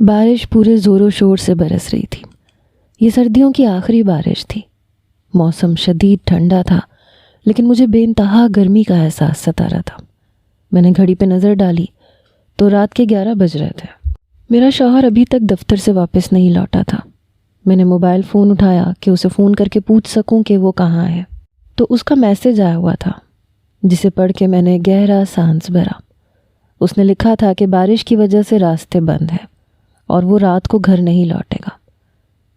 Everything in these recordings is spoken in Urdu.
بارش پورے زور و شور سے برس رہی تھی۔ یہ سردیوں کی آخری بارش تھی۔ موسم شدید ٹھنڈا تھا، لیکن مجھے بے انتہا گرمی کا احساس ستا رہا تھا۔ میں نے گھڑی پہ نظر ڈالی تو رات کے 11 بج رہے تھے۔ میرا شوہر ابھی تک دفتر سے واپس نہیں لوٹا تھا۔ میں نے موبائل فون اٹھایا کہ اسے فون کر کے پوچھ سکوں کہ وہ کہاں ہے، تو اس کا میسج آیا ہوا تھا، جسے پڑھ کے میں نے گہرا سانس بھرا۔ اس نے لکھا تھا کہ بارش کی وجہ سے راستے بند ہیں اور وہ رات کو گھر نہیں لوٹے گا۔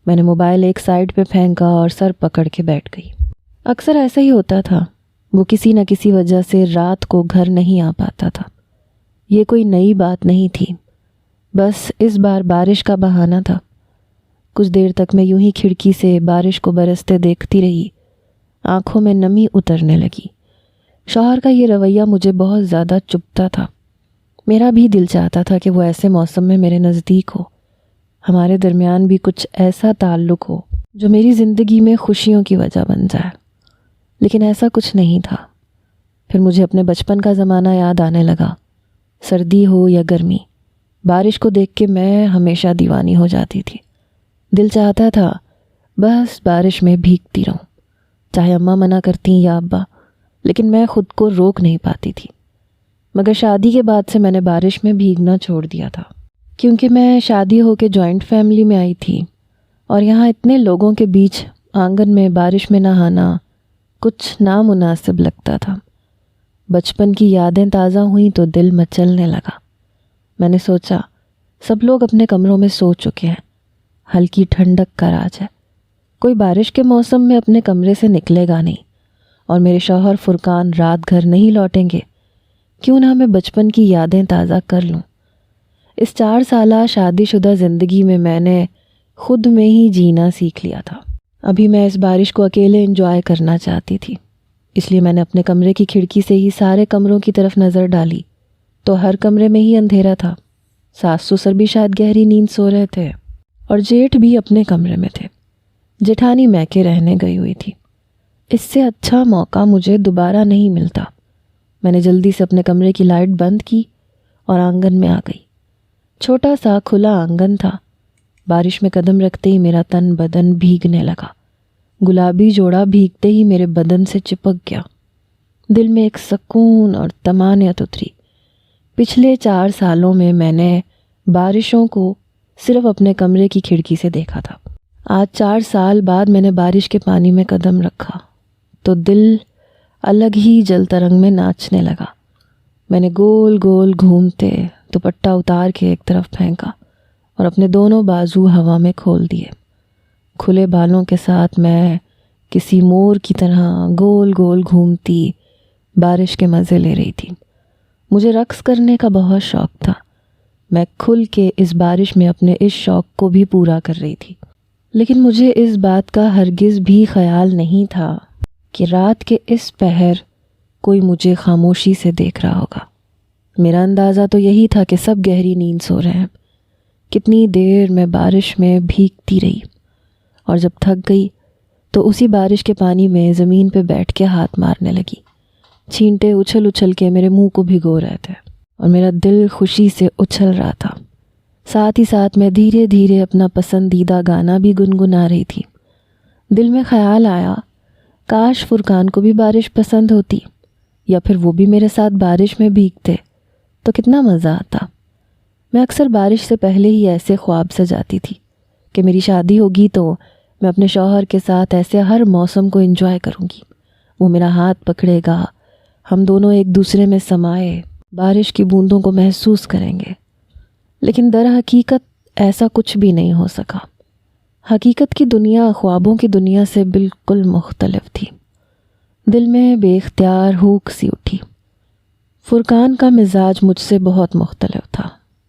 میں نے موبائل ایک سائڈ پہ پھینکا اور سر پکڑ کے بیٹھ گئی۔ اکثر ایسا ہی ہوتا تھا، وہ کسی نہ کسی وجہ سے رات کو گھر نہیں آ پاتا تھا۔ یہ کوئی نئی بات نہیں تھی، بس اس بار بارش کا بہانہ تھا۔ کچھ دیر تک میں یوں ہی کھڑکی سے بارش کو برستے دیکھتی رہی۔ آنکھوں میں نمی اترنے لگی۔ شوہر کا یہ رویہ مجھے بہت زیادہ چبھتا تھا۔ میرا بھی دل چاہتا تھا کہ وہ ایسے موسم میں میرے نزدیک ہو، ہمارے درمیان بھی کچھ ایسا تعلق ہو جو میری زندگی میں خوشیوں کی وجہ بن جائے، لیکن ایسا کچھ نہیں تھا۔ پھر مجھے اپنے بچپن کا زمانہ یاد آنے لگا۔ سردی ہو یا گرمی، بارش کو دیکھ کے میں ہمیشہ دیوانی ہو جاتی تھی۔ دل چاہتا تھا بس بارش میں بھیگتی رہوں، چاہے اماں منع کرتی یا ابا، لیکن میں خود کو روک نہیں پاتی تھی۔ مگر شادی کے بعد سے میں نے بارش میں بھیگنا چھوڑ دیا تھا، کیونکہ میں شادی ہو کے جوائنٹ فیملی میں آئی تھی، اور یہاں اتنے لوگوں کے بیچ آنگن میں بارش میں نہانا کچھ نامناسب لگتا تھا۔ بچپن کی یادیں تازہ ہوئیں تو دل مچلنے لگا۔ میں نے سوچا سب لوگ اپنے کمروں میں سو چکے ہیں، ہلکی ٹھنڈک کا راج ہے، کوئی بارش کے موسم میں اپنے کمرے سے نکلے گا نہیں، اور میرے شوہر فرقان رات گھر نہیں لوٹیں گے، کیوں نہ میں بچپن کی یادیں تازہ کر لوں۔ اس 4 سالہ شادی شدہ زندگی میں نے خود میں ہی جینا سیکھ لیا تھا۔ ابھی میں اس بارش کو اکیلے انجوائے کرنا چاہتی تھی، اس لیے میں نے اپنے کمرے کی کھڑکی سے ہی سارے کمروں کی طرف نظر ڈالی تو ہر کمرے میں ہی اندھیرا تھا۔ ساس سسر بھی شاید گہری نیند سو رہے تھے، اور جیٹھ بھی اپنے کمرے میں تھے۔ جیٹھانی میکے رہنے گئی ہوئی تھی۔ اس سے اچھا موقع مجھے دوبارہ نہیں ملتا۔ میں نے جلدی سے اپنے کمرے کی لائٹ بند کی اور آنگن میں آ گئی۔ چھوٹا سا کھلا آنگن تھا۔ بارش میں قدم رکھتے ہی میرا تن بدن بھیگنے لگا۔ گلابی جوڑا بھیگتے ہی میرے بدن سے چپک گیا۔ دل میں ایک سکون اور طمانینت اتری۔ پچھلے 4 سالوں میں نے بارشوں کو صرف اپنے کمرے کی کھڑکی سے دیکھا تھا۔ آج 4 سال بعد میں نے بارش کے پانی میں قدم رکھا تو دل الگ ہی جل ترنگ میں ناچنے لگا۔ میں نے گول گول گھومتے دوپٹہ اتار کے ایک طرف پھینکا اور اپنے دونوں بازو ہوا میں کھول دیے۔ کھلے بالوں کے ساتھ میں کسی مور کی طرح گول گول گھومتی بارش کے مزے لے رہی تھی۔ مجھے رقص کرنے کا بہت شوق تھا۔ میں کھل کے اس بارش میں اپنے اس شوق کو بھی پورا کر رہی تھی، لیکن مجھے اس بات کا ہرگز بھی خیال نہیں تھا کہ رات کے اس پہر کوئی مجھے خاموشی سے دیکھ رہا ہوگا۔ میرا اندازہ تو یہی تھا کہ سب گہری نیند سو رہے ہیں۔ کتنی دیر میں بارش میں بھیگتی رہی، اور جب تھک گئی تو اسی بارش کے پانی میں زمین پہ بیٹھ کے ہاتھ مارنے لگی۔ چھینٹے اچھل اچھل کے میرے منہ کو بھگو رہے تھے اور میرا دل خوشی سے اچھل رہا تھا۔ ساتھ ہی ساتھ میں دھیرے دھیرے اپنا پسندیدہ گانا بھی گنگنا رہی تھی۔ دل میں خیال آیا کاش فرقان کو بھی بارش پسند ہوتی، یا پھر وہ بھی میرے ساتھ بارش میں بھیگتے تو کتنا مزہ آتا۔ میں اکثر بارش سے پہلے ہی ایسے خواب سجاتی تھی کہ میری شادی ہوگی تو میں اپنے شوہر کے ساتھ ایسے ہر موسم کو انجوائے کروں گی۔ وہ میرا ہاتھ پکڑے گا، ہم دونوں ایک دوسرے میں سمائے بارش کی بوندوں کو محسوس کریں گے۔ لیکن در حقیقت ایسا کچھ بھی نہیں ہو سکا۔ حقیقت کی دنیا خوابوں کی دنیا سے بالکل مختلف تھی۔ دل میں بے اختیار ہوک سی اٹھی۔ فرقان کا مزاج مجھ سے بہت مختلف تھا۔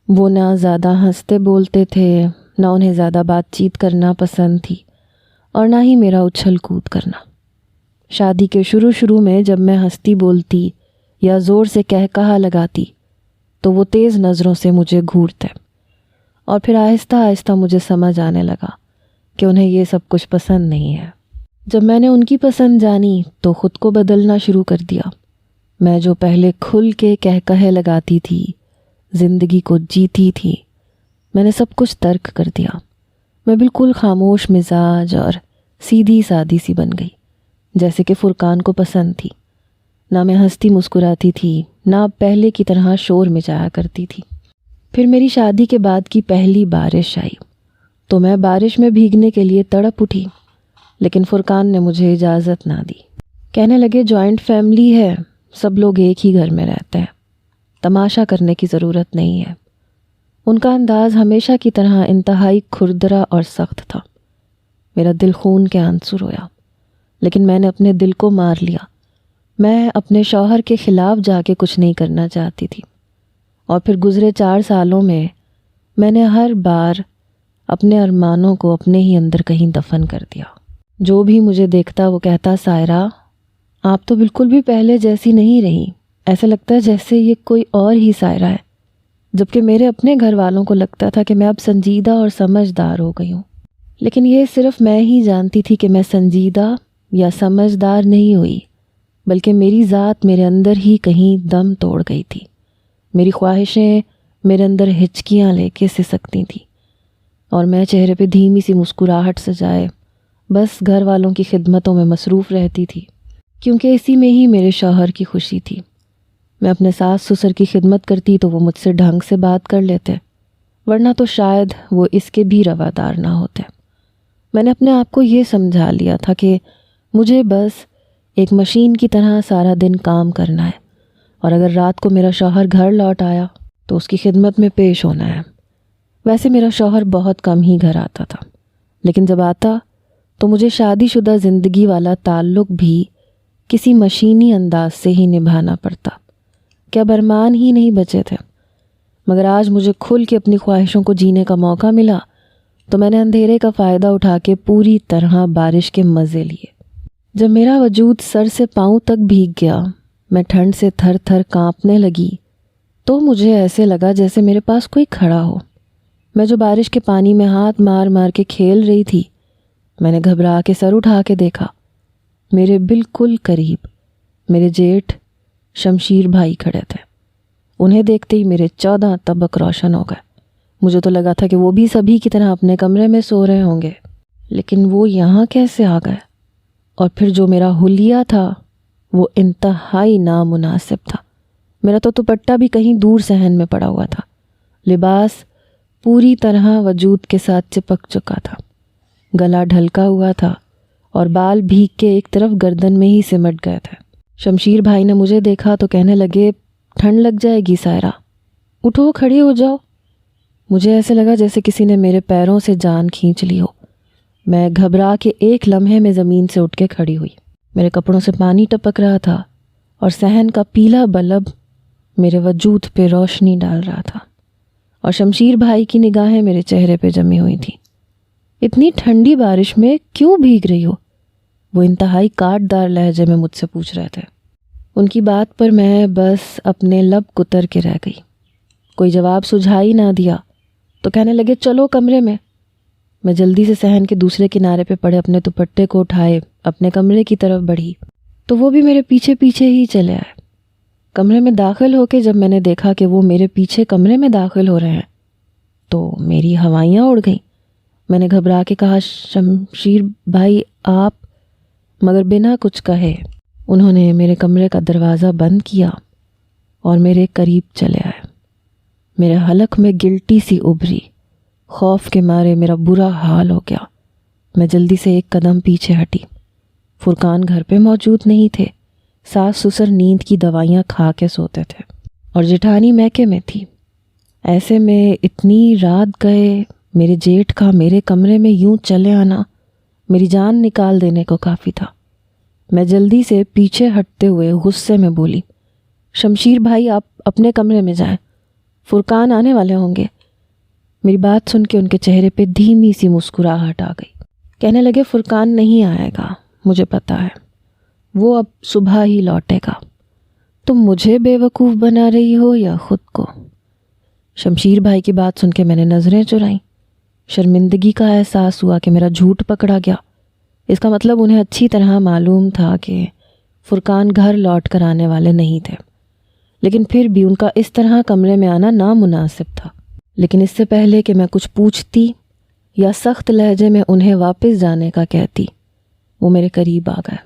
وہ نہ زیادہ ہنستے بولتے تھے، نہ انہیں زیادہ بات چیت کرنا پسند تھی، اور نہ ہی میرا اچھل کود کرنا۔ شادی کے شروع میں جب میں ہنستی بولتی یا زور سے کہا لگاتی تو وہ تیز نظروں سے مجھے گھورتے، اور پھر آہستہ آہستہ مجھے سمجھ آنے لگا کہ انہیں یہ سب کچھ پسند نہیں ہے۔ جب میں نے ان کی پسند جانی تو خود کو بدلنا شروع کر دیا۔ میں جو پہلے کھل کے کہے لگاتی تھی، زندگی کو جیتی تھی، میں نے سب کچھ ترک کر دیا۔ میں بالکل خاموش مزاج اور سیدھی سادی سی بن گئی، جیسے کہ فرقان کو پسند تھی۔ نہ میں ہنستی مسکراتی تھی، نہ پہلے کی طرح شور مچایا کرتی تھی۔ پھر میری شادی کے بعد کی پہلی بارش آئی تو میں بارش میں بھیگنے کے لیے تڑپ اٹھی، لیکن فرقان نے مجھے اجازت نہ دی۔ کہنے لگے جوائنٹ فیملی ہے، سب لوگ ایک ہی گھر میں رہتے ہیں، تماشا کرنے کی ضرورت نہیں ہے۔ ان کا انداز ہمیشہ کی طرح انتہائی کھردرا اور سخت تھا۔ میرا دل خون کے آنسو رویا، لیکن میں نے اپنے دل کو مار لیا۔ میں اپنے شوہر کے خلاف جا کے کچھ نہیں کرنا چاہتی تھی، اور پھر گزرے 4 سالوں میں نے ہر بار اپنے ارمانوں کو اپنے ہی اندر کہیں دفن کر دیا۔ جو بھی مجھے دیکھتا وہ کہتا، سائرہ آپ تو بالکل بھی پہلے جیسی نہیں رہی، ایسا لگتا ہے جیسے یہ کوئی اور ہی سائرہ ہے، جبکہ میرے اپنے گھر والوں کو لگتا تھا کہ میں اب سنجیدہ اور سمجھدار ہو گئی ہوں۔ لیکن یہ صرف میں ہی جانتی تھی کہ میں سنجیدہ یا سمجھدار نہیں ہوئی، بلکہ میری ذات میرے اندر ہی کہیں دم توڑ گئی تھی۔ میری خواہشیں میرے اندر ہچکیاں لے کے سسکتی تھیں، اور میں چہرے پہ دھیمی سی مسکراہٹ سجائے بس گھر والوں کی خدمتوں میں مصروف رہتی تھی، کیونکہ اسی میں ہی میرے شوہر کی خوشی تھی۔ میں اپنے ساس سسر کی خدمت کرتی تو وہ مجھ سے ڈھنگ سے بات کر لیتے، ورنہ تو شاید وہ اس کے بھی روادار نہ ہوتے۔ میں نے اپنے آپ کو یہ سمجھا لیا تھا کہ مجھے بس ایک مشین کی طرح سارا دن کام کرنا ہے، اور اگر رات کو میرا شوہر گھر لوٹ آیا تو اس کی خدمت میں پیش ہونا ہے۔ ویسے میرا شوہر بہت کم ہی گھر آتا تھا، لیکن جب آتا تو مجھے شادی شدہ زندگی والا تعلق بھی کسی مشینی انداز سے ہی نبھانا پڑتا کہ اب ارمان ہی نہیں بچے تھے۔ مگر آج مجھے کھل کے اپنی خواہشوں کو جینے کا موقع ملا تو میں نے اندھیرے کا فائدہ اٹھا کے پوری طرح بارش کے مزے لیے۔ جب میرا وجود سر سے پاؤں تک بھیگ گیا، میں ٹھنڈ سے تھر تھر کانپنے لگی، تو مجھے ایسے لگا جیسے میرے پاس کوئی کھڑا ہو۔ میں جو بارش کے پانی میں ہاتھ مار مار کے کھیل رہی تھی، میں نے گھبرا کے سر اٹھا کے دیکھا۔ میرے بالکل قریب میرے جیٹھ شمشیر بھائی کھڑے تھے۔ انہیں دیکھتے ہی میرے 14 طبق روشن ہو گئے۔ مجھے تو لگا تھا کہ وہ بھی سبھی کی طرح اپنے کمرے میں سو رہے ہوں گے، لیکن وہ یہاں کیسے آ گئے؟ اور پھر جو میرا حلیہ تھا وہ انتہائی نامناسب تھا۔ میرا تو دوپٹہ بھی کہیں دور صحن میں پڑا ہوا تھا، لباس پوری طرح وجود کے ساتھ چپک چکا تھا، گلا ڈھلکا ہوا تھا، اور بال بھیگ کے ایک طرف گردن میں ہی سمٹ گئے تھے۔ شمشیر بھائی نے مجھے دیکھا تو کہنے لگے، ٹھنڈ لگ جائے گی سائرہ، اٹھو کھڑی ہو جاؤ۔ مجھے ایسے لگا جیسے کسی نے میرے پیروں سے جان کھینچ لی ہو۔ میں گھبرا کے ایک لمحے میں زمین سے اٹھ کے کھڑی ہوئی۔ میرے کپڑوں سے پانی ٹپک رہا تھا، اور صحن کا پیلا بلب میرے وجود پہ روشنی ڈال رہا تھا، اور شمشیر بھائی کی نگاہیں میرے چہرے پہ جمی ہوئی تھیں۔ اتنی ٹھنڈی بارش میں کیوں بھیگ رہی ہو؟ وہ انتہائی کاٹ دار لہجے میں مجھ سے پوچھ رہے تھے۔ ان کی بات پر میں بس اپنے لب کتر کے رہ گئی، کوئی جواب سجھائی نہ دیا۔ تو کہنے لگے، چلو کمرے میں۔ میں جلدی سے صحن کے دوسرے کنارے پہ پڑے اپنے دوپٹے کو اٹھائے اپنے کمرے کی طرف بڑھی، تو وہ بھی میرے پیچھے پیچھے ہی چلے آئے۔ کمرے میں داخل ہو کے جب میں نے دیکھا کہ وہ میرے پیچھے کمرے میں داخل ہو رہے ہیں تو میری ہوائیاں اڑ گئیں۔ میں نے گھبرا کے کہا، شمشیر بھائی آپ، مگر بنا کچھ کہے انہوں نے میرے کمرے کا دروازہ بند کیا اور میرے قریب چلے آئے۔ میرے حلق میں گلٹی سی ابھری، خوف کے مارے میرا برا حال ہو گیا۔ میں جلدی سے ایک قدم پیچھے ہٹی۔ فرقان گھر پہ موجود نہیں تھے، ساس سسر نیند کی دوائیاں کھا کے سوتے تھے، اور جٹھانی میکے میں تھی۔ ایسے میں اتنی رات گئے میرے جیٹھ کا میرے کمرے میں یوں چلے آنا میری جان نکال دینے کو کافی تھا۔ میں جلدی سے پیچھے ہٹتے ہوئے غصے میں بولی، شمشیر بھائی آپ اپنے کمرے میں جائیں، فرقان آنے والے ہوں گے۔ میری بات سن کے ان کے چہرے پہ دھیمی سی مسکراہٹ آ گئی۔ کہنے لگے، فرقان نہیں آئے گا، مجھے پتا ہے، وہ اب صبح ہی لوٹے گا۔ تم مجھے بے وقوف بنا رہی ہو یا خود کو؟ شمشیر بھائی کی بات سن کے میں نے نظریں چرائیں۔ شرمندگی کا احساس ہوا کہ میرا جھوٹ پکڑا گیا۔ اس کا مطلب انہیں اچھی طرح معلوم تھا کہ فرقان گھر لوٹ کر آنے والے نہیں تھے، لیکن پھر بھی ان کا اس طرح کمرے میں آنا نامناسب تھا۔ لیکن اس سے پہلے کہ میں کچھ پوچھتی یا سخت لہجے میں انہیں واپس جانے کا کہتی، وہ میرے قریب آ گئے،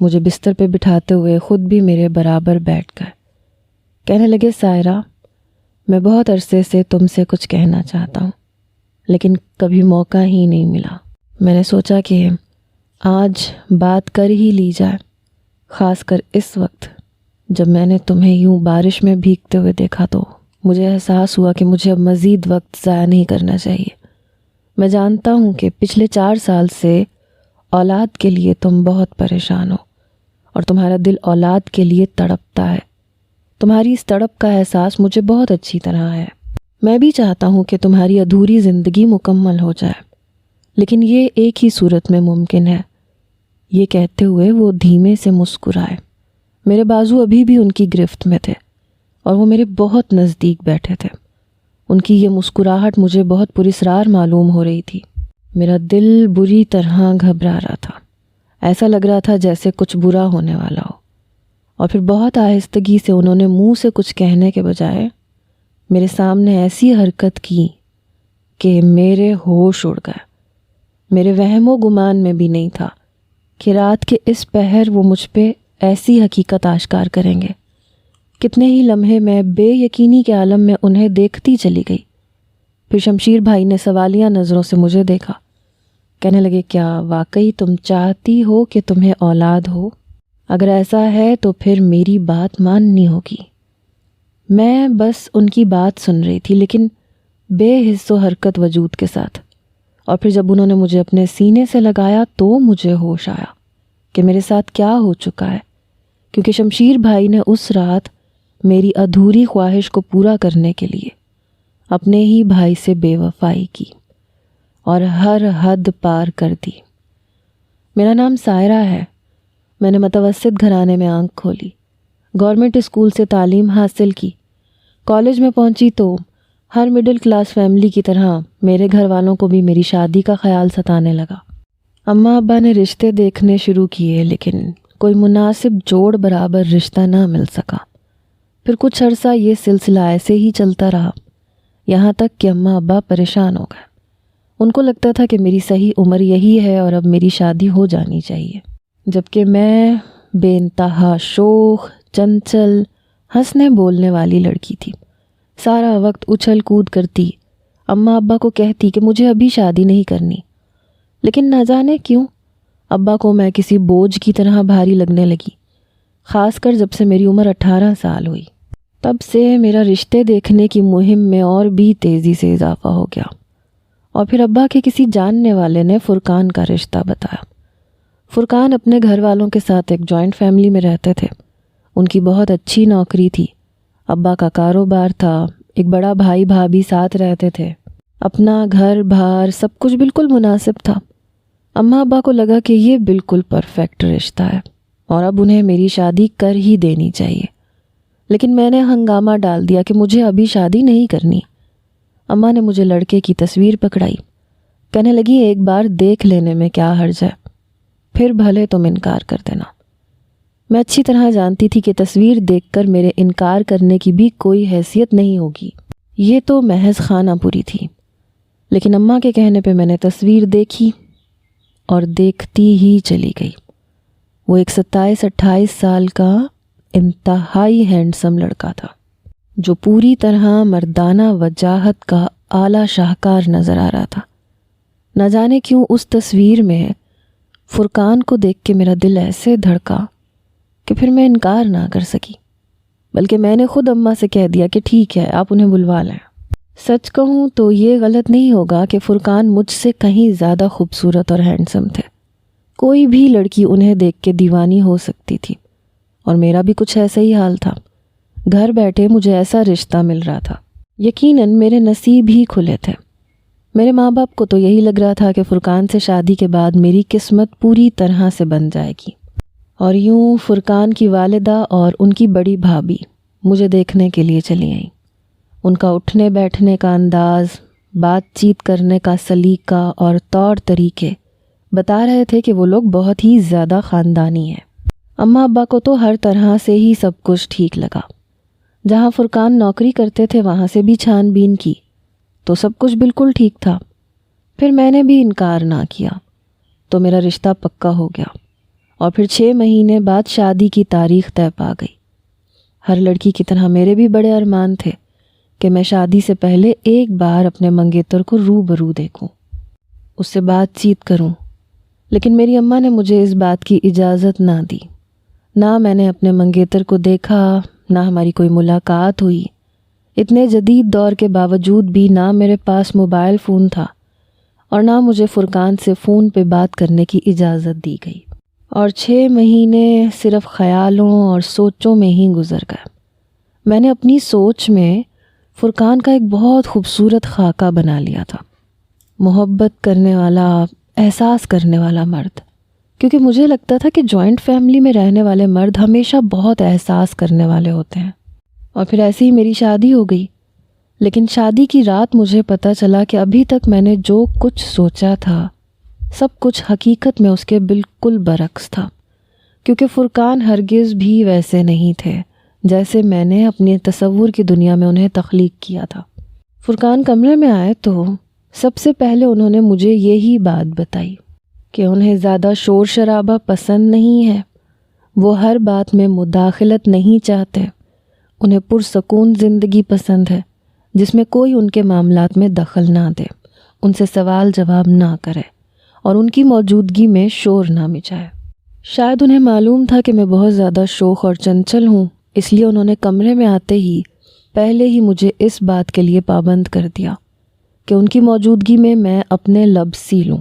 مجھے بستر پہ بٹھاتے ہوئے خود بھی میرے برابر بیٹھ گئے۔ کہنے لگے، سائرہ، میں بہت عرصے سے تم سے کچھ کہنا چاہتا ہوں، لیکن کبھی موقع ہی نہیں ملا۔ میں نے سوچا کہ آج بات کر ہی لی جائے، خاص کر اس وقت جب میں نے تمہیں یوں بارش میں بھیگتے ہوئے دیکھا تو مجھے احساس ہوا کہ مجھے اب مزید وقت ضائع نہیں کرنا چاہیے۔ میں جانتا ہوں کہ پچھلے 4 سال سے اولاد کے لیے تم بہت پریشان ہو اور تمہارا دل اولاد کے لیے تڑپتا ہے۔ تمہاری اس تڑپ کا احساس مجھے بہت اچھی طرح ہے۔ میں بھی چاہتا ہوں کہ تمہاری ادھوری زندگی مکمل ہو جائے، لیکن یہ ایک ہی صورت میں ممکن ہے۔ یہ کہتے ہوئے وہ دھیمے سے مسکرائے۔ میرے بازو ابھی بھی ان کی گرفت میں تھے اور وہ میرے بہت نزدیک بیٹھے تھے۔ ان کی یہ مسکراہٹ مجھے بہت پراسرار معلوم ہو رہی تھی۔ میرا دل بری طرح گھبرا رہا تھا، ایسا لگ رہا تھا جیسے کچھ برا ہونے والا ہو۔ اور پھر بہت آہستگی سے انہوں نے منہ سے کچھ کہنے کے بجائے میرے سامنے ایسی حرکت کی کہ میرے ہوش اڑ گئے۔ میرے وہم و گمان میں بھی نہیں تھا کہ رات کے اس پہر وہ مجھ پہ ایسی حقیقت آشکار کریں گے۔ کتنے ہی لمحے میں بے یقینی کے عالم میں انہیں دیکھتی چلی گئی۔ پھر شمشیر بھائی نے سوالیہ نظروں سے مجھے دیکھا۔ کہنے لگے، کیا واقعی تم چاہتی ہو کہ تمہیں اولاد ہو؟ اگر ایسا ہے تو پھر میری بات ماننی ہوگی۔ میں بس ان کی بات سن رہی تھی، لیکن بے حس و حرکت وجود کے ساتھ۔ اور پھر جب انہوں نے مجھے اپنے سینے سے لگایا تو مجھے ہوش آیا کہ میرے ساتھ کیا ہو چکا ہے، کیونکہ شمشیر بھائی نے اس رات میری ادھوری خواہش کو پورا کرنے کے لیے اپنے ہی بھائی سے بے وفائی کی اور ہر حد پار کر دی۔ میرا نام سائرہ ہے۔ میں نے متوسط گھرانے میں آنکھ کھولی، گورنمنٹ اسکول سے تعلیم حاصل کی۔ کالج میں پہنچی تو ہر مڈل کلاس فیملی کی طرح میرے گھر والوں کو بھی میری شادی کا خیال ستانے لگا۔ اماں ابا نے رشتے دیکھنے شروع کیے، لیکن کوئی مناسب جوڑ برابر رشتہ نہ مل سکا۔ پھر کچھ عرصہ یہ سلسلہ ایسے ہی چلتا رہا، یہاں تک کہ اماں ابا پریشان ہو گئے۔ ان کو لگتا تھا کہ میری صحیح عمر یہی ہے اور اب میری شادی ہو جانی چاہیے، جبکہ میں بے انتہا شوخ، چنچل، ہنسنے بولنے والی لڑکی تھی۔ سارا وقت اچھل کود کرتی، اماں ابا کو کہتی کہ مجھے ابھی شادی نہیں کرنی، لیکن نہ جانے کیوں ابا کو میں کسی بوجھ کی طرح بھاری لگنے لگی، خاص کر جب سے میری عمر 18 سال ہوئی۔ تب سے میرا رشتے دیکھنے کی مہم میں اور بھی تیزی سے اضافہ ہو گیا، اور پھر ابا کے کسی جاننے والے نے فرقان کا رشتہ بتایا۔ فرقان اپنے گھر والوں کے ساتھ ایک جوائنٹ فیملی میں رہتے تھے۔ ان کی بہت اچھی نوکری تھی، ابا کا کاروبار تھا، ایک بڑا بھائی بھابھی ساتھ رہتے تھے، اپنا گھر بار سب کچھ بالکل مناسب تھا۔ اماں ابا کو لگا کہ یہ بالکل پرفیکٹ رشتہ ہے اور اب انہیں میری شادی کر ہی دینی چاہیے، لیکن میں نے ہنگامہ ڈال دیا کہ مجھے ابھی شادی نہیں کرنی۔ اماں نے مجھے لڑکے کی تصویر پکڑائی، کہنے لگی، ایک بار دیکھ لینے میں کیا حرج ہے، پھر بھلے تم انکار کر دینا۔ میں اچھی طرح جانتی تھی کہ تصویر دیکھ کر میرے انکار کرنے کی بھی کوئی حیثیت نہیں ہوگی، یہ تو محض خانہ پوری تھی۔ لیکن اماں کے کہنے پہ میں نے تصویر دیکھی اور دیکھتی ہی چلی گئی۔ وہ ایک 27-28 سال کا انتہائی ہینڈسم لڑکا تھا، جو پوری طرح مردانہ وجاہت کا اعلیٰ شاہکار نظر آ رہا تھا۔ نہ جانے کیوں اس تصویر میں فرقان کو دیکھ کے میرا دل ایسے دھڑکا کہ پھر میں انکار نہ کر سکی، بلکہ میں نے خود اماں سے کہہ دیا کہ ٹھیک ہے، آپ انہیں بلوا لیں۔ سچ کہوں تو یہ غلط نہیں ہوگا کہ فرقان مجھ سے کہیں زیادہ خوبصورت اور ہینڈسم تھے۔ کوئی بھی لڑکی انہیں دیکھ کے دیوانی ہو سکتی تھی، اور میرا بھی کچھ ایسا ہی حال تھا۔ گھر بیٹھے مجھے ایسا رشتہ مل رہا تھا، یقیناً میرے نصیب ہی کھلے تھے۔ میرے ماں باپ کو تو یہی لگ رہا تھا کہ فرقان سے شادی کے بعد میری قسمت پوری طرح سے بن جائے گی، اور یوں فرقان کی والدہ اور ان کی بڑی بھابھی مجھے دیکھنے کے لیے چلی آئیں۔ ان کا اٹھنے بیٹھنے کا انداز، بات چیت کرنے کا سلیقہ اور طور طریقے بتا رہے تھے کہ وہ لوگ بہت ہی زیادہ خاندانی ہیں۔ اماں ابا کو تو ہر طرح سے ہی سب کچھ ٹھیک لگا۔ جہاں فرقان نوکری کرتے تھے وہاں سے بھی چھان بین کی، تو سب کچھ بالکل ٹھیک تھا۔ پھر میں نے بھی انکار نہ کیا تو میرا رشتہ پکا ہو گیا، اور پھر 6 مہینے بعد شادی کی تاریخ طے پا گئی۔ ہر لڑکی کی طرح میرے بھی بڑے ارمان تھے کہ میں شادی سے پہلے ایک بار اپنے منگیتر کو روبرو دیکھوں، اس سے بات چیت کروں، لیکن میری اماں نے مجھے اس بات کی اجازت نہ دی۔ نہ میں نے اپنے منگیتر کو دیکھا، نہ ہماری کوئی ملاقات ہوئی۔ اتنے جدید دور کے باوجود بھی نہ میرے پاس موبائل فون تھا اور نہ مجھے فرقان سے فون پہ بات کرنے کی اجازت دی گئی، اور 6 مہینے صرف خیالوں اور سوچوں میں ہی گزر گئے۔ میں نے اپنی سوچ میں فرقان کا ایک بہت خوبصورت خاکہ بنا لیا تھا، محبت کرنے والا، احساس کرنے والا مرد، کیونکہ مجھے لگتا تھا کہ جوائنٹ فیملی میں رہنے والے مرد ہمیشہ بہت احساس کرنے والے ہوتے ہیں۔ اور پھر ایسے ہی میری شادی ہو گئی، لیکن شادی کی رات مجھے پتہ چلا کہ ابھی تک میں نے جو کچھ سوچا تھا سب کچھ حقیقت میں اس کے بالکل برعکس تھا، کیونکہ فرقان ہرگز بھی ویسے نہیں تھے جیسے میں نے اپنے تصور کی دنیا میں انہیں تخلیق کیا تھا۔ فرقان کمرے میں آئے تو سب سے پہلے انہوں نے مجھے یہی بات بتائی کہ انہیں زیادہ شور شرابہ پسند نہیں ہے، وہ ہر بات میں مداخلت نہیں چاہتے، انہیں پرسکون زندگی پسند ہے جس میں کوئی ان کے معاملات میں دخل نہ دے، ان سے سوال جواب نہ کرے اور ان کی موجودگی میں شور نہ مچائے۔ شاید انہیں معلوم تھا کہ میں بہت زیادہ شوخ اور چنچل ہوں، اس لیے انہوں نے کمرے میں آتے ہی پہلے ہی مجھے اس بات کے لیے پابند کر دیا کہ ان کی موجودگی میں میں اپنے لب سی لوں۔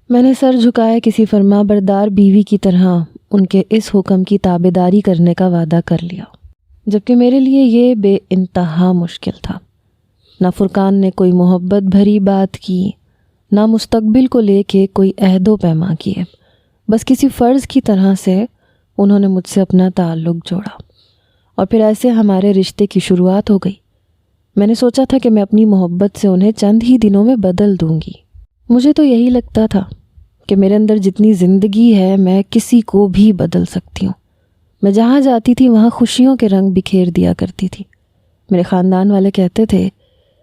میں نے سر جھکائے کسی فرما بردار بیوی کی طرح ان کے اس حکم کی تابعداری کرنے کا وعدہ کر لیا، جبکہ میرے لیے یہ بے انتہا مشکل تھا۔ نہ فرقان نے کوئی محبت بھری بات کی، نہ مستقبل کو لے کے کوئی عہد و پیما کیے، بس کسی فرض کی طرح سے انہوں نے مجھ سے اپنا تعلق جوڑا، اور پھر ایسے ہمارے رشتے کی شروعات ہو گئی۔ میں نے سوچا تھا کہ میں اپنی محبت سے انہیں چند ہی دنوں میں بدل دوں گی۔ مجھے تو یہی لگتا تھا کہ میرے اندر جتنی زندگی ہے میں کسی کو بھی بدل سکتی ہوں۔ میں جہاں جاتی تھی وہاں خوشیوں کے رنگ بکھیر دیا کرتی تھی۔ میرے خاندان والے کہتے تھے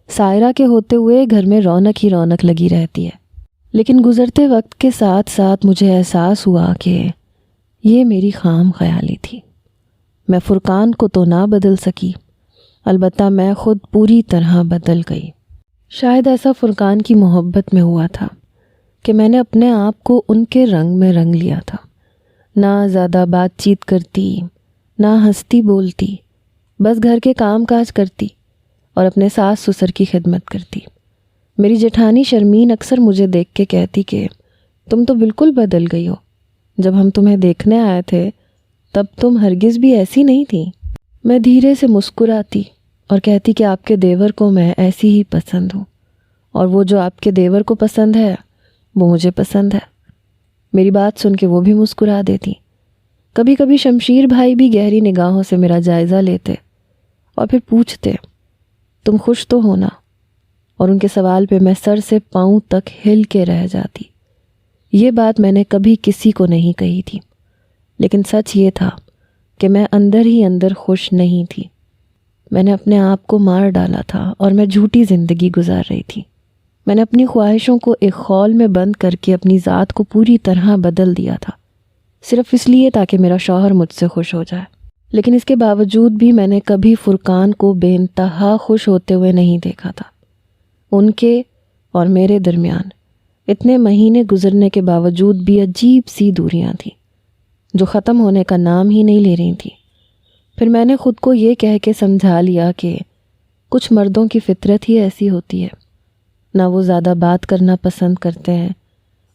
سائرہ کے ہوتے ہوئے گھر میں رونق ہی رونق لگی رہتی ہے، لیکن گزرتے وقت کے ساتھ ساتھ مجھے احساس ہوا کہ یہ میری خام خیالی تھی۔ میں فرقان کو تو نہ بدل سکی، البتہ میں خود پوری طرح بدل گئی۔ شاید ایسا فرقان کی محبت میں ہوا تھا کہ میں نے اپنے آپ کو ان کے رنگ میں رنگ لیا تھا۔ نہ زیادہ بات چیت کرتی، نہ ہنستی بولتی، بس گھر کے کام کاج کرتی اور اپنے ساس سسر کی خدمت کرتی۔ میری جیٹھانی شرمین اکثر مجھے دیکھ کے کہتی کہ تم تو بالکل بدل گئی ہو، جب ہم تمہیں دیکھنے آئے تھے تب تم ہرگز بھی ایسی نہیں تھی۔ میں دھیرے سے مسکراتی اور کہتی کہ آپ کے دیور کو میں ایسی ہی پسند ہوں، اور وہ جو آپ کے دیور کو پسند ہے وہ مجھے پسند ہے۔ میری بات سن کے وہ بھی مسکرا دیتی۔ کبھی کبھی شمشیر بھائی بھی گہری نگاہوں سے میرا جائزہ لیتے اور پھر پوچھتے تم خوش تو ہو نا، اور ان کے سوال پہ میں سر سے پاؤں تک ہل کے رہ جاتی۔ یہ بات میں نے کبھی کسی کو نہیں کہی تھی، لیکن سچ یہ تھا کہ میں اندر ہی اندر خوش نہیں تھی۔ میں نے اپنے آپ کو مار ڈالا تھا اور میں جھوٹی زندگی گزار رہی تھی۔ میں نے اپنی خواہشوں کو ایک خول میں بند کر کے اپنی ذات کو پوری طرح بدل دیا تھا، صرف اس لیے تاکہ میرا شوہر مجھ سے خوش ہو جائے۔ لیکن اس کے باوجود بھی میں نے کبھی فرقان کو بے انتہا خوش ہوتے ہوئے نہیں دیکھا تھا۔ ان کے اور میرے درمیان اتنے مہینے گزرنے کے باوجود بھی عجیب سی دوریاں تھیں جو ختم ہونے کا نام ہی نہیں لے رہی تھیں۔ پھر میں نے خود کو یہ کہہ کے سمجھا لیا کہ کچھ مردوں کی فطرت ہی ایسی ہوتی ہے، نہ وہ زیادہ بات کرنا پسند کرتے ہیں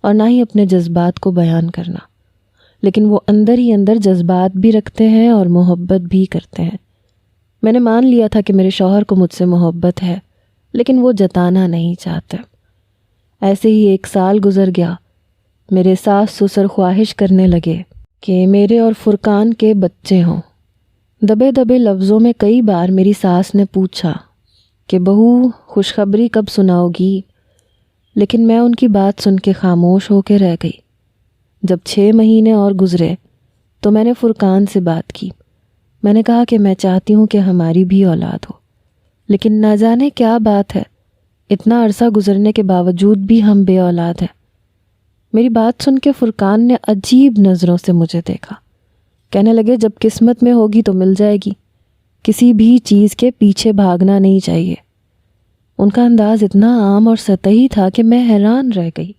اور نہ ہی اپنے جذبات کو بیان کرنا، لیکن وہ اندر ہی اندر جذبات بھی رکھتے ہیں اور محبت بھی کرتے ہیں۔ میں نے مان لیا تھا کہ میرے شوہر کو مجھ سے محبت ہے، لیکن وہ جتانا نہیں چاہتے۔ ایسے ہی 1 سال گزر گیا۔ میرے ساس سسر خواہش کرنے لگے کہ میرے اور فرقان کے بچے ہوں۔ دبے دبے لفظوں میں کئی بار میری ساس نے پوچھا کہ بہو خوشخبری کب سناؤ گی، لیکن میں ان کی بات سن کے خاموش ہو کے رہ گئی۔ جب 6 مہینے اور گزرے تو میں نے فرقان سے بات کی۔ میں نے کہا کہ میں چاہتی ہوں کہ ہماری بھی اولاد ہو، لیکن نہ جانے کیا بات ہے اتنا عرصہ گزرنے کے باوجود بھی ہم بے اولاد ہیں۔ میری بات سن کے فرقان نے عجیب نظروں سے مجھے دیکھا۔ کہنے لگے جب قسمت میں ہوگی تو مل جائے گی، کسی بھی چیز کے پیچھے بھاگنا نہیں چاہیے۔ ان کا انداز اتنا عام اور سطحی تھا کہ میں حیران رہ گئی۔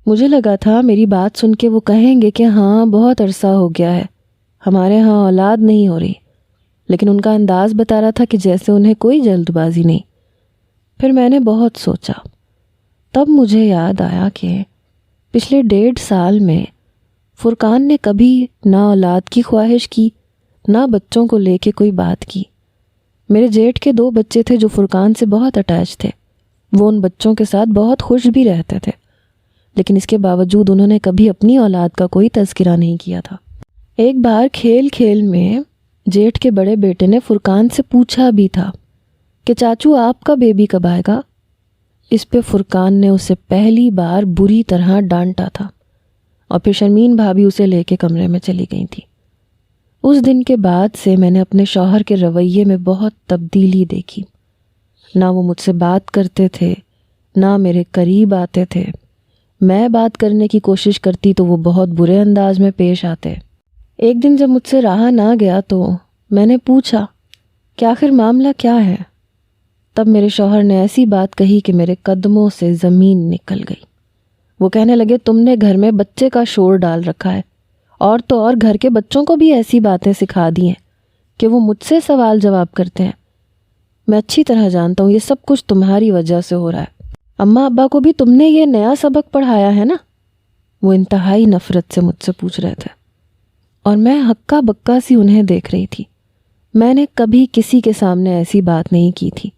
مجھے لگا تھا میری بات سن کے وہ کہیں گے کہ ہاں بہت عرصہ ہو گیا ہے، ہمارے ہاں اولاد نہیں ہو رہی، لیکن ان کا انداز بتا رہا تھا کہ جیسے انہیں کوئی جلد بازی نہیں۔ پھر میں نے بہت سوچا، تب مجھے یاد آیا کہ پچھلے 1.5 سال میں فرقان نے کبھی نہ اولاد کی خواہش کی، نہ بچوں کو لے کے کوئی بات کی۔ میرے جیٹھ کے 2 بچے تھے جو فرقان سے بہت اٹیچ تھے، وہ ان بچوں کے ساتھ بہت خوش بھی رہتے تھے، لیکن اس کے باوجود انہوں نے کبھی اپنی اولاد کا کوئی تذکرہ نہیں کیا تھا۔ ایک بار کھیل کھیل میں جیٹھ کے بڑے بیٹے نے فرقان سے پوچھا بھی تھا کہ چاچو آپ کا بیبی کب آئے گا؟ اس پہ فرقان نے اسے پہلی بار بری طرح ڈانٹا تھا، اور پھر شرمین بھابھی اسے لے کے کمرے میں چلی گئی تھی۔ اس دن کے بعد سے میں نے اپنے شوہر کے رویے میں بہت تبدیلی دیکھی۔ نہ وہ مجھ سے بات کرتے تھے، نہ میرے قریب آتے تھے۔ میں بات کرنے کی کوشش کرتی تو وہ بہت برے انداز میں پیش آتے۔ ایک دن جب مجھ سے رہا نہ گیا تو میں نے پوچھا کہ آخر معاملہ کیا ہے؟ تب میرے شوہر نے ایسی بات کہی کہ میرے قدموں سے زمین نکل گئی۔ وہ کہنے لگے تم نے گھر میں بچے کا شور ڈال رکھا ہے، اور تو اور گھر کے بچوں کو بھی ایسی باتیں سکھا دی ہیں کہ وہ مجھ سے سوال جواب کرتے ہیں۔ میں اچھی طرح جانتا ہوں یہ سب کچھ تمہاری وجہ سے ہو رہا ہے۔ اماں ابا کو بھی تم نے یہ نیا سبق پڑھایا ہے نا؟ وہ انتہائی نفرت سے مجھ سے پوچھ رہے تھے، اور میں ہکا بکا سی انہیں دیکھ رہی تھی۔ میں نے کبھی کسی کے سامنے ایسی بات نہیں کی تھی۔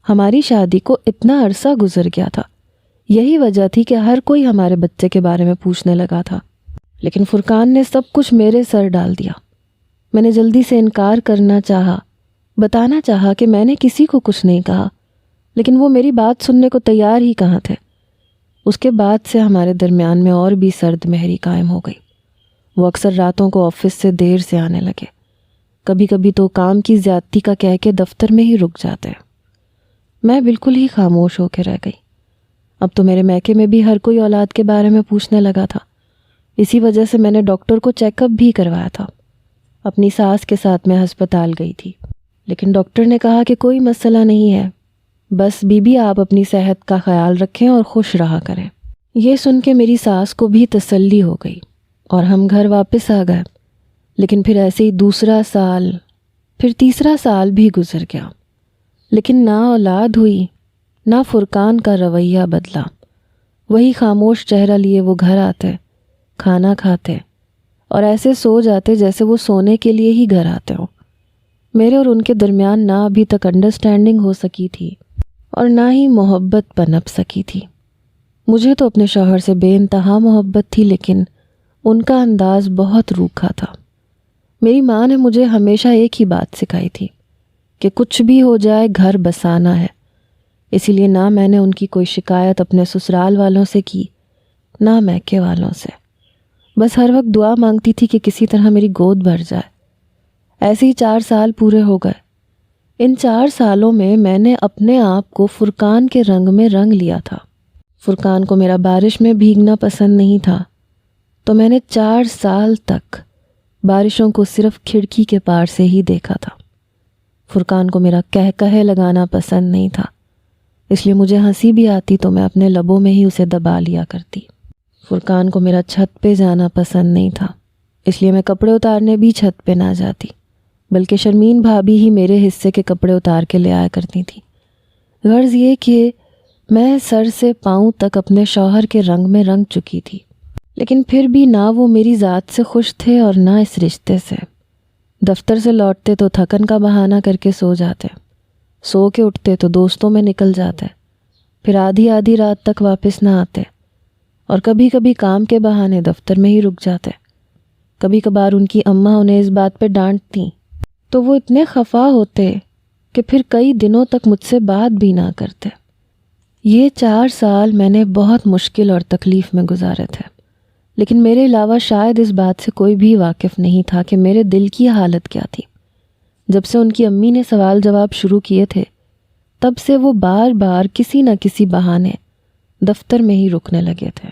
ہماری شادی کو اتنا عرصہ گزر گیا تھا، یہی وجہ تھی کہ ہر کوئی ہمارے بچے کے بارے میں پوچھنے لگا تھا، لیکن فرقان نے سب کچھ میرے سر ڈال دیا۔ میں نے جلدی سے انکار کرنا چاہا، بتانا چاہا کہ میں نے کسی کو کچھ نہیں کہا، لیکن وہ میری بات سننے کو تیار ہی کہاں تھے۔ اس کے بعد سے ہمارے درمیان میں اور بھی سرد مہری قائم ہو گئی۔ وہ اکثر راتوں کو آفس سے دیر سے آنے لگے، کبھی کبھی تو کام کی زیادتی کا کہہ کے دفتر میں ہی رک جاتے۔ میں بالکل ہی خاموش ہو کے رہ گئی۔ اب تو میرے میکے میں بھی ہر کوئی اولاد کے بارے میں پوچھنے لگا تھا۔ اسی وجہ سے میں نے ڈاکٹر کو چیک اپ بھی کروایا تھا۔ اپنی ساس کے ساتھ میں ہسپتال گئی تھی، لیکن ڈاکٹر نے کہا کہ کوئی مسئلہ نہیں ہے، بس بی بی آپ اپنی صحت کا خیال رکھیں اور خوش رہا کریں۔ یہ سن کے میری ساس کو بھی تسلی ہو گئی اور ہم گھر واپس آ گئے۔ لیکن پھر ایسے ہی 2 سال، پھر 3 سال بھی گزر گیا، لیکن نہ اولاد ہوئی، نہ فرقان کا رویہ بدلا۔ وہی خاموش چہرہ لیے وہ گھر آتے، کھانا کھاتے اور ایسے سو جاتے جیسے وہ سونے کے لیے ہی گھر آتے ہوں۔ میرے اور ان کے درمیان نہ ابھی تک انڈرسٹینڈنگ ہو سکی تھی اور نہ ہی محبت پنپ سکی تھی۔ مجھے تو اپنے شوہر سے بے انتہا محبت تھی، لیکن ان کا انداز بہت روکھا تھا۔ میری ماں نے مجھے ہمیشہ ایک ہی بات سکھائی تھی کہ کچھ بھی ہو جائے گھر بسانا ہے۔ اسی لیے نہ میں نے ان کی کوئی شکایت اپنے سسرال والوں سے کی، نہ میکے والوں سے۔ بس ہر وقت دعا مانگتی تھی کہ کسی طرح میری گود بھر جائے۔ ایسے ہی 4 سال پورے ہو گئے۔ ان 4 سالوں میں نے اپنے آپ کو فرقان کے رنگ میں رنگ لیا تھا۔ فرقان کو میرا بارش میں بھیگنا پسند نہیں تھا، تو میں نے 4 سال تک بارشوں کو صرف کھڑکی کے پار سے ہی دیکھا تھا۔ فرقان کو میرا کہے لگانا پسند نہیں تھا، اس لیے مجھے ہنسی بھی آتی تو میں اپنے لبوں میں ہی اسے دبا لیا کرتی۔ فرقان کو میرا چھت پہ جانا پسند نہیں تھا، اس لیے میں کپڑے اتارنے بھی چھت پہ نہ جاتی، بلکہ شرمین بھابھی ہی میرے حصے کے کپڑے اتار کے لے آیا کرتی تھی۔ غرض یہ کہ میں سر سے پاؤں تک اپنے شوہر کے رنگ میں رنگ چکی تھی، لیکن پھر بھی نہ وہ میری ذات سے خوش تھے اور نہ اس رشتے سے۔ دفتر سے لوٹتے تو تھکن کا بہانہ کر کے سو جاتے، سو کے اٹھتے تو دوستوں میں نکل جاتے، پھر آدھی رات تک واپس نہ آتے، اور کبھی کبھی کام کے بہانے دفتر میں ہی رک جاتے۔ کبھی کبھار ان کی اماں انہیں اس بات پہ ڈانٹتی تو وہ اتنے خفا ہوتے کہ پھر کئی دنوں تک مجھ سے بات بھی نہ کرتے۔ یہ 4 سال میں نے بہت مشکل اور تکلیف میں گزارے تھے، لیکن میرے علاوہ شاید اس بات سے کوئی بھی واقف نہیں تھا کہ میرے دل کی حالت کیا تھی۔ جب سے ان کی امی نے سوال جواب شروع کیے تھے تب سے وہ بار بار کسی نہ کسی بہانے دفتر میں ہی رکنے لگے تھے۔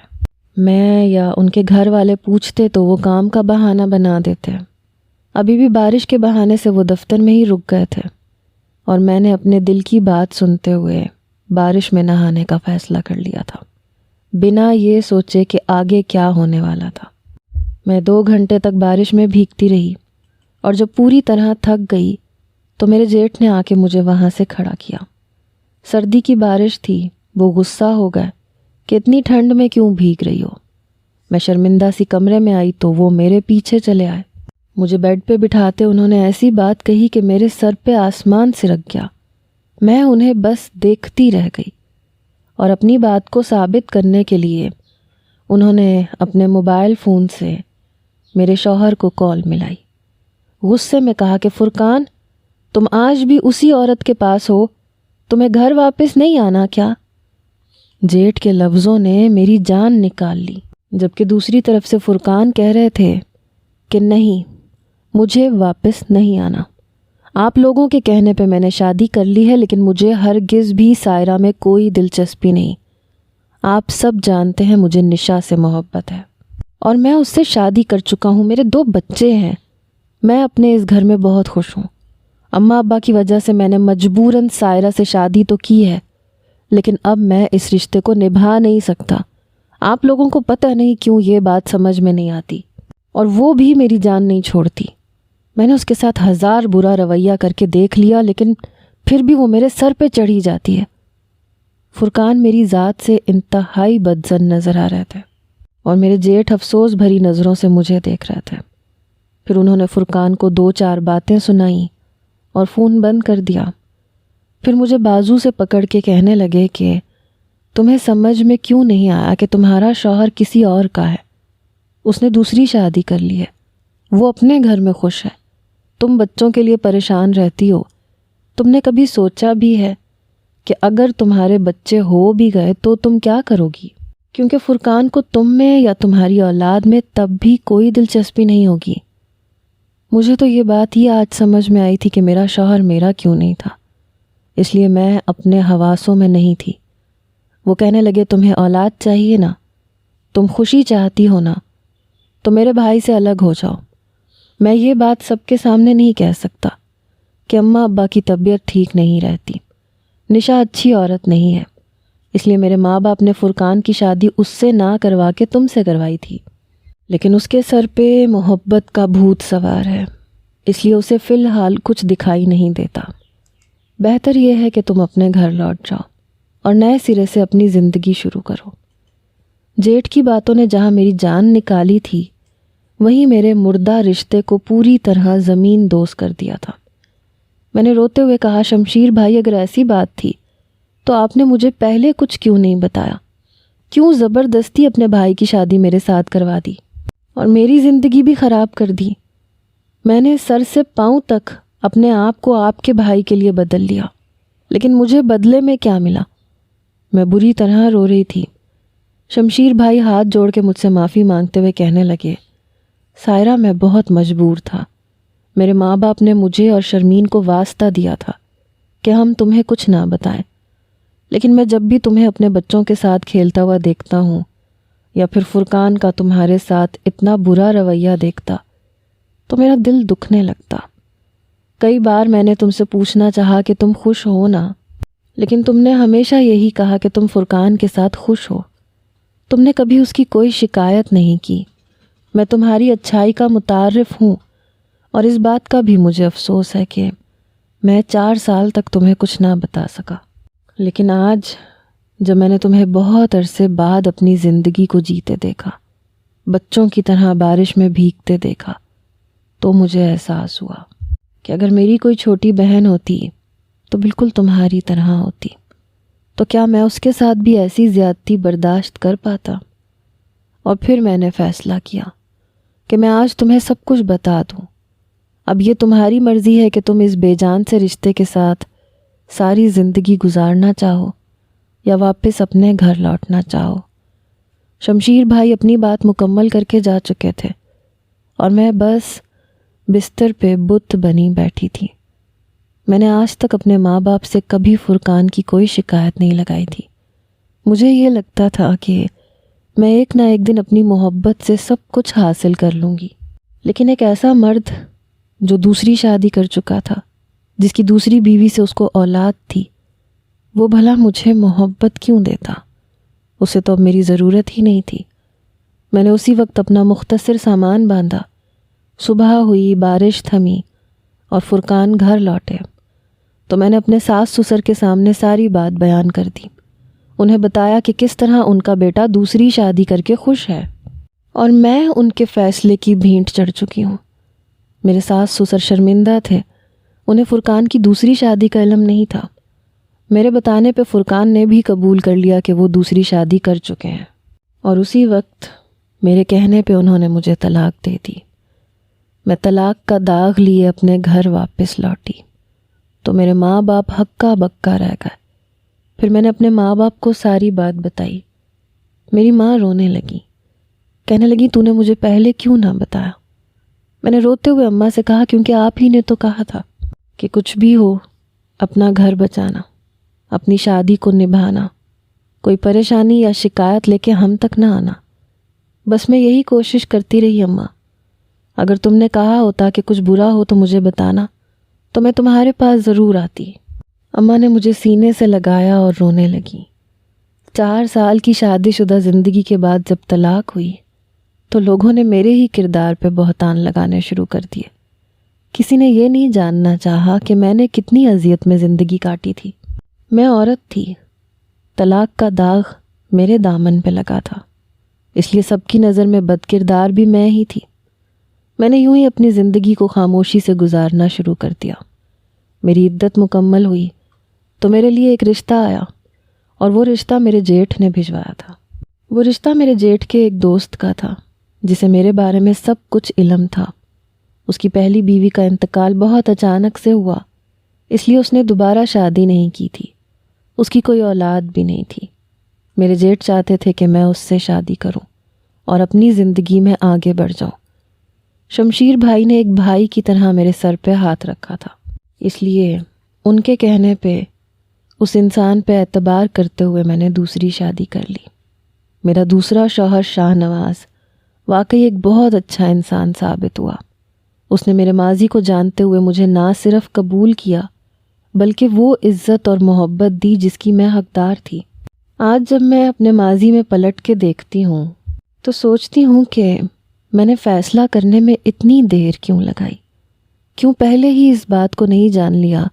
میں یا ان کے گھر والے پوچھتے تو وہ کام کا بہانہ بنا دیتے۔ ابھی بھی بارش کے بہانے سے وہ دفتر میں ہی رک گئے تھے، اور میں نے اپنے دل کی بات سنتے ہوئے بارش میں نہانے کا فیصلہ کر لیا تھا، بنا یہ سوچے کہ آگے کیا ہونے والا تھا۔ میں 2 گھنٹے تک بارش میں بھیگتی رہی، اور جب پوری طرح تھک گئی تو میرے جیٹھ نے آ کے مجھے وہاں سے کھڑا کیا۔ سردی کی بارش تھی، وہ غصہ ہو گئے کہ اتنی ٹھنڈ میں کیوں بھیگ رہی ہو۔ میں شرمندہ سی کمرے میں آئی تو وہ میرے پیچھے چلے آئے۔ مجھے بیڈ پہ بٹھاتے انہوں نے ایسی بات کہی کہ میرے سر پہ آسمان سرک گیا۔ میں انہیں بس دیکھتی رہ گئی، اور اپنی بات کو ثابت کرنے کے لیے انہوں نے اپنے موبائل فون سے میرے شوہر کو کال ملائی۔ غصے میں کہا کہ فرقان، تم آج بھی اسی عورت کے پاس ہو، تمہیں گھر واپس نہیں آنا کیا؟ جیٹھ کے لفظوں نے میری جان نکال لی، جبکہ دوسری طرف سے فرقان کہہ رہے تھے کہ نہیں، مجھے واپس نہیں آنا۔ آپ لوگوں کے کہنے پہ میں نے شادی کر لی ہے، لیکن مجھے ہرگز بھی سائرہ میں کوئی دلچسپی نہیں۔ آپ سب جانتے ہیں مجھے نشا سے محبت ہے، اور میں اس سے شادی کر چکا ہوں، میرے 2 بچے ہیں۔ میں اپنے اس گھر میں بہت خوش ہوں۔ اماں ابا کی وجہ سے میں نے مجبوراً سائرہ سے شادی تو کی ہے، لیکن اب میں اس رشتے کو نبھا نہیں سکتا۔ آپ لوگوں کو پتہ نہیں کیوں یہ بات سمجھ میں نہیں آتی، اور وہ بھی میری جان نہیں چھوڑتی۔ میں نے اس کے ساتھ 1000 برا رویہ کر کے دیکھ لیا، لیکن پھر بھی وہ میرے سر پہ چڑھی جاتی ہے۔ فرقان میری ذات سے انتہائی بدظن نظر آ رہے تھے، اور میرے جیٹھ افسوس بھری نظروں سے مجھے دیکھ رہے تھے۔ پھر انہوں نے فرقان کو 2-4 باتیں سنائیں اور فون بند کر دیا۔ پھر مجھے بازو سے پکڑ کے کہنے لگے کہ تمہیں سمجھ میں کیوں نہیں آیا کہ تمہارا شوہر کسی اور کا ہے، اس نے دوسری شادی کر لی ہے، وہ اپنے گھر میں خوش ہے، تم بچوں کے لیے پریشان رہتی ہو۔ تم نے کبھی سوچا بھی ہے کہ اگر تمہارے بچے ہو بھی گئے تو تم کیا کرو گی؟ کیونکہ فرقان کو تم میں یا تمہاری اولاد میں تب بھی کوئی دلچسپی نہیں ہوگی۔ مجھے تو یہ بات ہی آج سمجھ میں آئی تھی کہ میرا شوہر میرا کیوں نہیں تھا، اس لیے میں اپنے حواسوں میں نہیں تھی۔ وہ کہنے لگے تمہیں اولاد چاہیے نا، تم خوشی چاہتی ہو نا، تو میرے بھائی سے الگ ہو جاؤ۔ میں یہ بات سب کے سامنے نہیں کہہ سکتا کہ اماں ابا کی طبیعت ٹھیک نہیں رہتی، نشا اچھی عورت نہیں ہے، اس لیے میرے ماں باپ نے فرقان کی شادی اس سے نہ کروا کے تم سے کروائی تھی، لیکن اس کے سر پہ محبت کا بھوت سوار ہے، اس لیے اسے فی الحال کچھ دکھائی نہیں دیتا۔ بہتر یہ ہے کہ تم اپنے گھر لوٹ جاؤ اور نئے سرے سے اپنی زندگی شروع کرو۔ جیٹھ کی باتوں نے جہاں میری جان نکالی تھی، وہیں میرے مردہ رشتے کو پوری طرح زمین دوز کر دیا تھا۔ میں نے روتے ہوئے کہا، شمشیر بھائی، اگر ایسی بات تھی تو آپ نے مجھے پہلے کچھ کیوں نہیں بتایا؟ کیوں زبردستی اپنے بھائی کی شادی میرے ساتھ کروا دی اور میری زندگی بھی خراب کر دی؟ میں نے سر سے پاؤں تک اپنے آپ کو آپ کے بھائی کے لیے بدل لیا، لیکن مجھے بدلے میں کیا ملا؟ میں بری طرح رو رہی تھی۔ شمشیر بھائی ہاتھ جوڑ کے مجھ سے معافی مانگتے ہوئے کہنے لگے، سائرہ، میں بہت مجبور تھا۔ میرے ماں باپ نے مجھے اور شرمین کو واسطہ دیا تھا کہ ہم تمہیں کچھ نہ بتائیں، لیکن میں جب بھی تمہیں اپنے بچوں کے ساتھ کھیلتا ہوا دیکھتا ہوں یا پھر فرقان کا تمہارے ساتھ اتنا برا رویہ دیکھتا تو میرا دل دکھنے لگتا۔ کئی بار میں نے تم سے پوچھنا چاہا کہ تم خوش ہو نا، لیکن تم نے ہمیشہ یہی کہا کہ تم فرقان کے ساتھ خوش ہو۔ تم نے کبھی اس کی کوئی شکایت نہیں کی۔ میں تمہاری اچھائی کا متعارف ہوں، اور اس بات کا بھی مجھے افسوس ہے کہ میں 4 سال تک تمہیں کچھ نہ بتا سکا، لیکن آج جب میں نے تمہیں بہت عرصے بعد اپنی زندگی کو جیتے دیکھا، بچوں کی طرح بارش میں بھیگتے دیکھا، تو مجھے احساس ہوا کہ اگر میری کوئی چھوٹی بہن ہوتی تو بالکل تمہاری طرح ہوتی، تو کیا میں اس کے ساتھ بھی ایسی زیادتی برداشت کر پاتا؟ اور پھر میں نے فیصلہ کیا کہ میں آج تمہیں سب کچھ بتا دوں۔ اب یہ تمہاری مرضی ہے کہ تم اس بے جان سے رشتے کے ساتھ ساری زندگی گزارنا چاہو یا واپس اپنے گھر لوٹنا چاہو۔ شمشیر بھائی اپنی بات مکمل کر کے جا چکے تھے، اور میں بس بستر پہ بت بنی بیٹھی تھی۔ میں نے آج تک اپنے ماں باپ سے کبھی فرقان کی کوئی شکایت نہیں لگائی تھی۔ مجھے یہ لگتا تھا کہ میں ایک نہ ایک دن اپنی محبت سے سب کچھ حاصل کر لوں گی، لیکن ایک ایسا مرد جو دوسری شادی کر چکا تھا، جس کی دوسری بیوی سے اس کو اولاد تھی، وہ بھلا مجھے محبت کیوں دیتا؟ اسے تو اب میری ضرورت ہی نہیں تھی۔ میں نے اسی وقت اپنا مختصر سامان باندھا۔ صبح ہوئی، بارش تھمی اور فرقان گھر لوٹے تو میں نے اپنے ساس سسر کے سامنے ساری بات بیان کر دی۔ انہیں بتایا کہ کس طرح ان کا بیٹا دوسری شادی کر کے خوش ہے، اور میں ان کے فیصلے کی بھینٹ چڑھ چکی ہوں۔ میرے ساس سسر شرمندہ تھے، انہیں فرقان کی دوسری شادی کا علم نہیں تھا۔ میرے بتانے پہ فرقان نے بھی قبول کر لیا کہ وہ دوسری شادی کر چکے ہیں، اور اسی وقت میرے کہنے پہ انہوں نے مجھے طلاق دے دی۔ میں طلاق کا داغ لیے اپنے گھر واپس لوٹی تو میرے ماں باپ ہکا بکا رہ گئے۔ پھر میں نے اپنے ماں باپ کو ساری بات بتائی۔ میری ماں رونے لگی، کہنے لگی تو نے مجھے پہلے کیوں نہ بتایا؟ میں نے روتے ہوئے اماں سے کہا کیونکہ آپ ہی نے تو کہا تھا کہ کچھ بھی ہو اپنا گھر بچانا، اپنی شادی کو نبھانا، کوئی پریشانی یا شکایت لے کے ہم تک نہ آنا۔ بس میں یہی کوشش کرتی رہی اماں، اگر تم نے کہا ہوتا کہ کچھ برا ہو تو مجھے بتانا تو میں تمہارے پاس ضرور آتی۔ اماں نے مجھے سینے سے لگایا اور رونے لگی۔ 4 سال کی شادی شدہ زندگی کے بعد جب طلاق ہوئی تو لوگوں نے میرے ہی کردار پہ بہتان لگانے شروع کر دیے۔ کسی نے یہ نہیں جاننا چاہا کہ میں نے کتنی اذیت میں زندگی کاٹی تھی۔ میں عورت تھی، طلاق کا داغ میرے دامن پہ لگا تھا، اس لیے سب کی نظر میں بد کردار بھی میں ہی تھی۔ میں نے یوں ہی اپنی زندگی کو خاموشی سے گزارنا شروع کر دیا۔ میری عدت مکمل ہوئی تو میرے لیے ایک رشتہ آیا، اور وہ رشتہ میرے جیٹھ نے بھجوایا تھا۔ وہ رشتہ میرے جیٹھ کے ایک دوست کا تھا جسے میرے بارے میں سب کچھ علم تھا۔ اس کی پہلی بیوی کا انتقال بہت اچانک سے ہوا، اس لیے اس نے دوبارہ شادی نہیں کی تھی۔ اس کی کوئی اولاد بھی نہیں تھی۔ میرے جیٹھ چاہتے تھے کہ میں اس سے شادی کروں اور اپنی زندگی میں آگے بڑھ جاؤں۔ شمشیر بھائی نے ایک بھائی کی طرح میرے سر پہ ہاتھ رکھا تھا، اس لیے ان کے کہنے پہ اس انسان پہ اعتبار کرتے ہوئے میں نے دوسری شادی کر لی۔ میرا دوسرا شوہر شاہ نواز واقعی ایک بہت اچھا انسان ثابت ہوا۔ اس نے میرے ماضی کو جانتے ہوئے مجھے نہ صرف قبول کیا بلکہ وہ عزت اور محبت دی جس کی میں حقدار تھی۔ آج جب میں اپنے ماضی میں پلٹ کے دیکھتی ہوں تو سوچتی ہوں کہ میں نے فیصلہ کرنے میں اتنی دیر کیوں لگائی؟ کیوں پہلے ہی اس بات کو نہیں جان لیا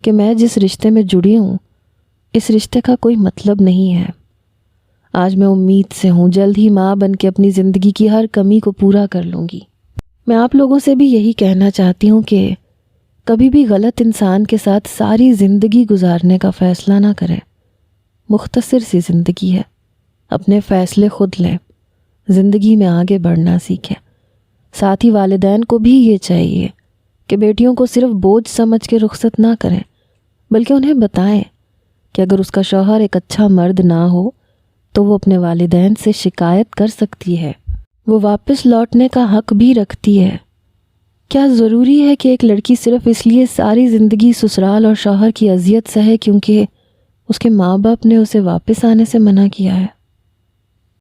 کہ میں جس رشتے میں جڑی ہوں اس رشتے کا کوئی مطلب نہیں ہے۔ آج میں امید سے ہوں جلد ہی ماں بن کے اپنی زندگی کی ہر کمی کو پورا کر لوں گی۔ میں آپ لوگوں سے بھی یہی کہنا چاہتی ہوں کہ کبھی بھی غلط انسان کے ساتھ ساری زندگی گزارنے کا فیصلہ نہ کریں۔ مختصر سی زندگی ہے، اپنے فیصلے خود لیں، زندگی میں آگے بڑھنا سیکھیں۔ ساتھ ہی والدین کو بھی یہ چاہیے کہ بیٹیوں کو صرف بوجھ سمجھ کے رخصت نہ کریں، بلکہ انہیں بتائیں کہ اگر اس کا شوہر ایک اچھا مرد نہ ہو تو وہ اپنے والدین سے شکایت کر سکتی ہے، وہ واپس لوٹنے کا حق بھی رکھتی ہے۔ کیا ضروری ہے کہ ایک لڑکی صرف اس لیے ساری زندگی سسرال اور شوہر کی اذیت سہے کیونکہ اس کے ماں باپ نے اسے واپس آنے سے منع کیا ہے؟